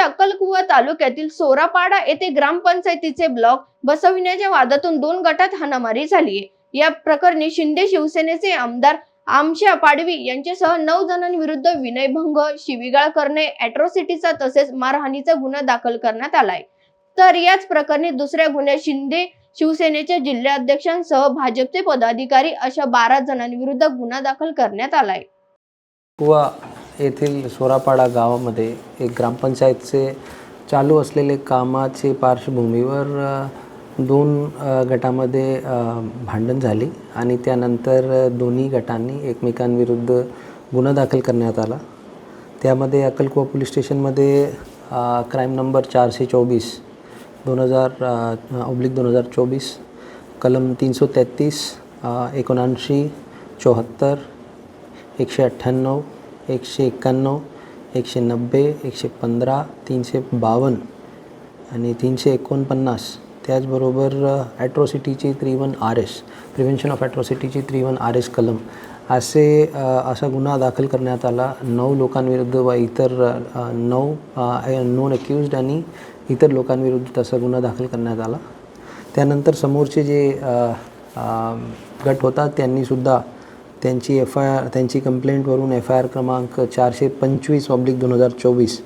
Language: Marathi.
अक्कलकुवा तालुक्यातील सोरापाडा येथे ग्रामपंचायतीचे ब्लॉक बसविण्याच्या वादातून 2 गटात हाणामारी झाली आहे। या प्रकरणी शिंदे शिवसेनेचे आमदार आमशा पाडवी यांच्यासह 9 जणांविरुद्ध विनयभंग, शिवीगाळ करणे, अॅट्रॉसिटीचा तसेच मारहाणीचा गुन्हा दाखल करण्यात आलाय। तर याच प्रकरणी दुसऱ्या गुन्ह्यात शिंदे शिवसेनेच्या जिल्हाध्यक्षांसह भाजपचे पदाधिकारी अशा 12 जणांविरुद्ध गुन्हा दाखल करण्यात आलाय। कुवा येथील सोरापाडा गावामध्ये एक ग्रामपंचायतचे चालू असलेले कामाचे पार्श्वभूमीवर 2 गटामध्ये भांडण झाली आणि त्यानंतर दोन्ही गटांनी एकमेकांविरुद्ध गुन्हा दाखल करण्यात आला। त्यामध्ये अक्कलकुवा पोलीस स्टेशनमध्ये क्राईम नंबर 424 2000/2024 कलम 333 79 74 198 191 190 115 352 आणि 349 त्याचबरोबर ॲट्रॉसिटीची 31 RS प्रिव्हेन्शन ऑफ ॲट्रॉसिटीची 31 RS कलम असा गुन्हा दाखल करण्यात आला। 9 लोकांविरुद्ध व इतर 9 नॉन अक्यूज्ड आणि इतर लोकांविरुद्ध तसा गुन्हा दाखल करण्यात आला। त्यानंतर समोरचे जे गट होता त्यांनीसुद्धा त्यांची कंप्लेंटवरून FIR क्रमांक 425/2024